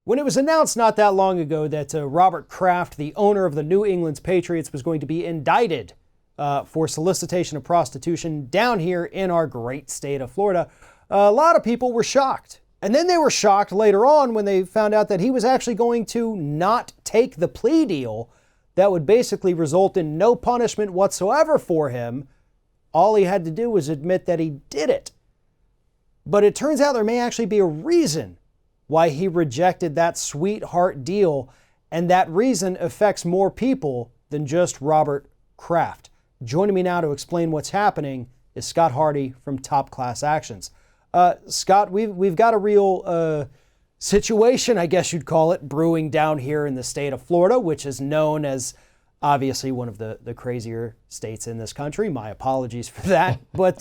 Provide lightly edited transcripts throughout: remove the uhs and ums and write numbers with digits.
When it was announced not that long ago that Robert Kraft, the owner of the New England Patriots, was going to be indicted for solicitation of prostitution down here in our great state of Florida, a lot of people were shocked. And then they were shocked later on when they found out that he was actually going to not take the plea deal that would basically result in no punishment whatsoever for him. All he had to do was admit that he did it. But it turns out there may actually be a reason why he rejected that sweetheart deal, and that reason affects more people than just Robert Kraft. Joining me now to explain what's happening is Scott Hardy from Top Class Actions. Scott, we've got a real situation, I guess you'd call it, brewing down here in the state of Florida, which is known as obviously one of the crazier states in this country. My apologies for that. But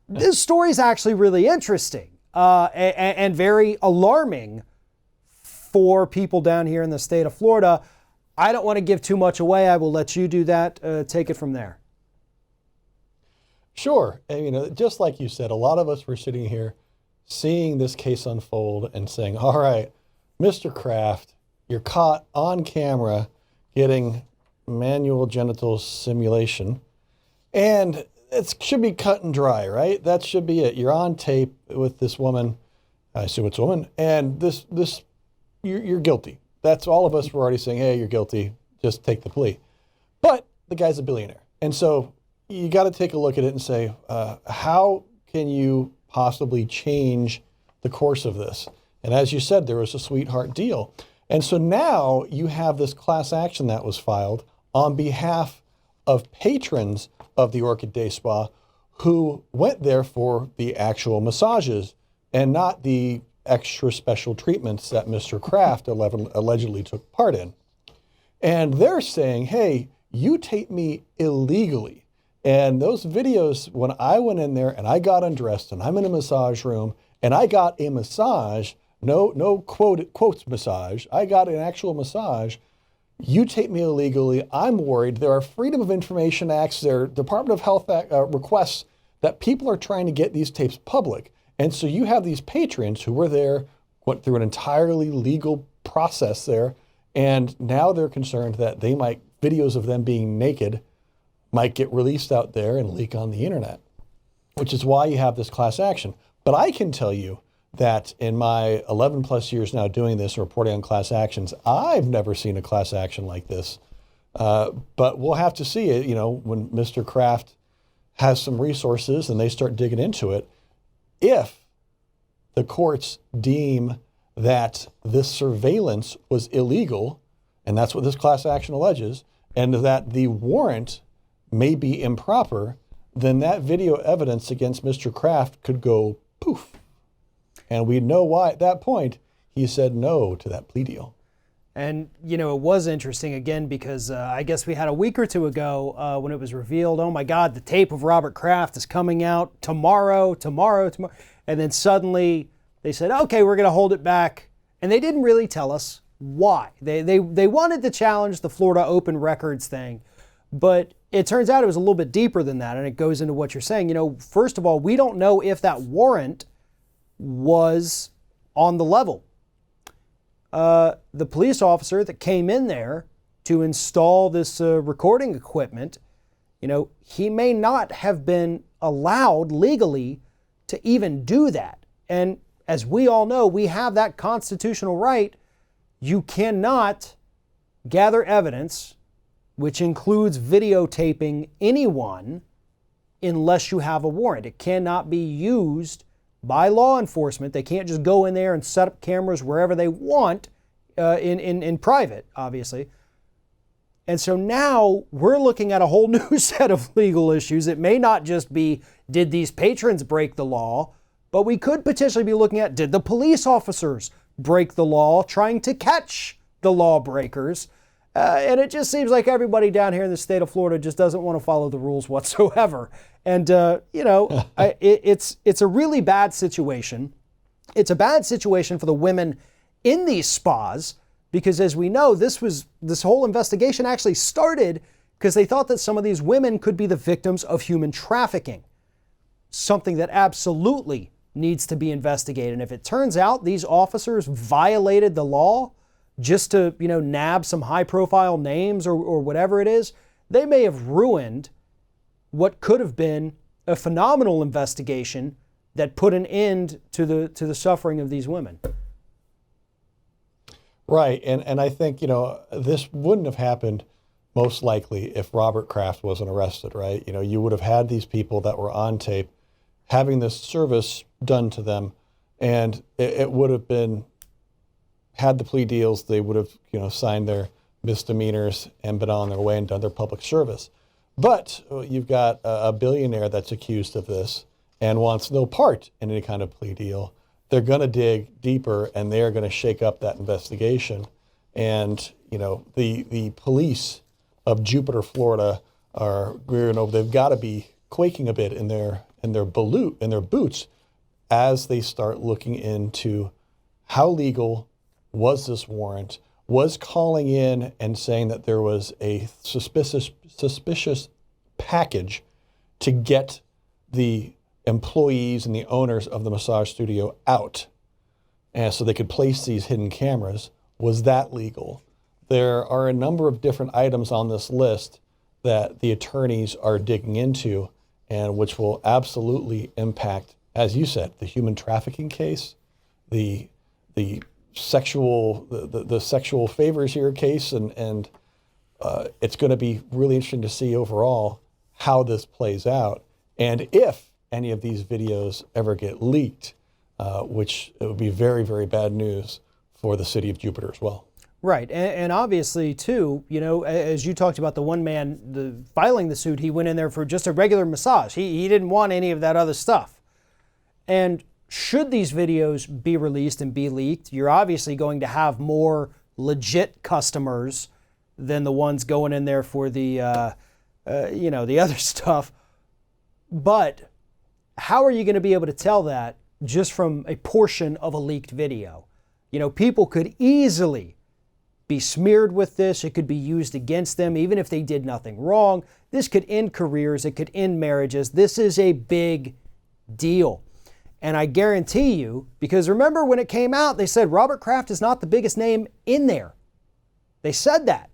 this story is actually really interesting. And very alarming for people down here in the state of Florida. I don't want to give too much away. I will let you do that. Take it from there. Sure. And, just like you said, a lot of us were sitting here seeing this case unfold and saying, all right, Mr. Kraft, you're caught on camera getting manual genital simulation. And it should be cut and dry, right? That should be it. You're on tape with this woman. I assume it's a woman. And you're guilty. That's all of us were already saying, hey, you're guilty. Just take the plea. But the guy's a billionaire. And so you got to take a look at it and say, how can you possibly change the course of this? And as you said, there was a sweetheart deal. And so now you have this class action that was filed on behalf of patrons of the Orchid Day Spa who went there for the actual massages and not the extra special treatments that Mr. Kraft allegedly took part in. And they're saying, hey, you taped me illegally. And those videos, when I went in there and I got undressed and I'm in a massage room and I got a massage, no quotes massage, I got an actual massage. You taped me illegally. I'm worried. There are Freedom of Information Acts, there are Department of Health Act, requests that people are trying to get these tapes public. And so you have these patrons who were there, went through an entirely legal process there, and now they're concerned that videos of them being naked might get released out there and leak on the internet, which is why you have this class action. But I can tell you that in my 11 plus years now doing this and reporting on class actions, I've never seen a class action like this. But we'll have to see it, when Mr. Kraft has some resources and they start digging into it. If the courts deem that this surveillance was illegal, and that's what this class action alleges, and that the warrant may be improper, then that video evidence against Mr. Kraft could go poof. And we know why at that point he said no to that plea deal. And, it was interesting again because I guess we had a week or two ago when it was revealed, oh my God, the tape of Robert Kraft is coming out tomorrow. And then suddenly they said, okay, we're going to hold it back. And they didn't really tell us why. They wanted to challenge the Florida Open Records thing. But it turns out it was a little bit deeper than that. And it goes into what you're saying. First of all, we don't know if that warrant was on the level. The police officer that came in there to install this recording equipment, he may not have been allowed legally to even do that. And as we all know, we have that constitutional right. You cannot gather evidence, which includes videotaping anyone, unless you have a warrant. It cannot be used by law enforcement. They can't just go in there and set up cameras wherever they want in private, obviously. And so now we're looking at a whole new set of legal issues. It may not just be, did these patrons break the law, but we could potentially be looking at, did the police officers break the law trying to catch the lawbreakers? And it just seems like everybody down here in the state of Florida just doesn't want to follow the rules whatsoever. And, it's a really bad situation. It's a bad situation for the women in these spas because, as we know, this whole investigation actually started because they thought that some of these women could be the victims of human trafficking, something that absolutely needs to be investigated. And if it turns out these officers violated the law just to, nab some high-profile names or whatever it is, they may have ruined what could have been a phenomenal investigation that put an end to the suffering of these women. Right, and I think, this wouldn't have happened most likely if Robert Kraft wasn't arrested, right? You would have had these people that were on tape having this service done to them, and it would have been, had the plea deals, they would have, signed their misdemeanors and been on their way and done their public service. But you've got a billionaire that's accused of this and wants no part in any kind of plea deal. They're going to dig deeper, and they're going to shake up that investigation. And, the police of Jupiter, Florida are, they've got to be quaking a bit in their boots as they start looking into how legal was this warrant, was calling in and saying that there was a suspicious package to get the employees and the owners of the massage studio out, and so they could place these hidden cameras. Was that legal? There are a number of different items on this list that the attorneys are digging into, and which will absolutely impact, as you said, the human trafficking case, the sexual favors here case, and it's going to be really interesting to see overall how this plays out, and if any of these videos ever get leaked, which it would be very, very bad news for the city of Jupiter as well. Right, and obviously too, as you talked about the one man filing the suit, he went in there for just a regular massage. He didn't want any of that other stuff. And should these videos be released and be leaked, you're obviously going to have more legit customers than the ones going in there for the, the other stuff. But how are you going to be able to tell that just from a portion of a leaked video? People could easily be smeared with this. It could be used against them, even if they did nothing wrong. This could end careers. It could end marriages. This is a big deal. And I guarantee you, because remember when it came out, they said Robert Kraft is not the biggest name in there. They said that.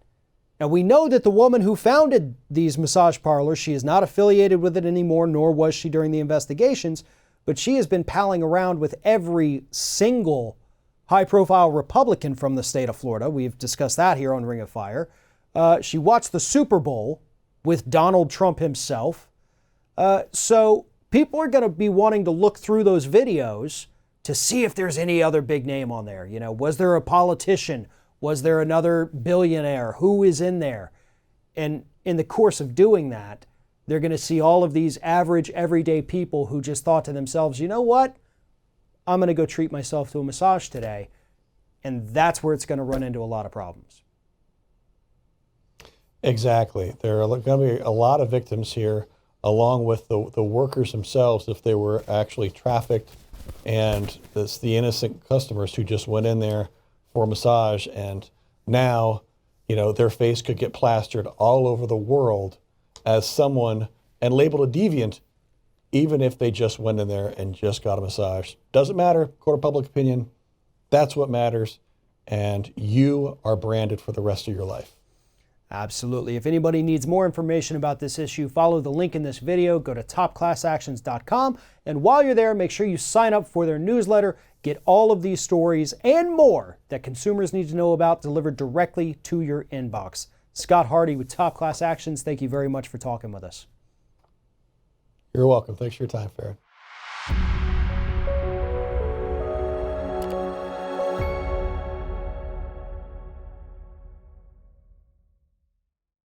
Now we know that the woman who founded these massage parlors, she is not affiliated with it anymore, nor was she during the investigations, but she has been palling around with every single high-profile Republican from the state of Florida. We've discussed that here on Ring of Fire. She watched the Super Bowl with Donald Trump himself. So people are going to be wanting to look through those videos to see if there's any other big name on there. Was there a politician? Was there another billionaire? Who is in there? And in the course of doing that, they're going to see all of these average, everyday people who just thought to themselves, you know what? I'm going to go treat myself to a massage today. And that's where it's going to run into a lot of problems. Exactly. There are going to be a lot of victims here, along with the workers themselves, if they were actually trafficked, and it's the innocent customers who just went in there for a massage, and now, their face could get plastered all over the world as someone and labeled a deviant, even if they just went in there and just got a massage. Doesn't matter, court of public opinion, that's what matters, and you are branded for the rest of your life. Absolutely. If anybody needs more information about this issue, follow the link in this video, go to topclassactions.com, and while you're there, make sure you sign up for their newsletter, get all of these stories and more that consumers need to know about delivered directly to your inbox. Scott Hardy with Top Class Actions, thank you very much for talking with us. You're welcome. Thanks for your time, Farron.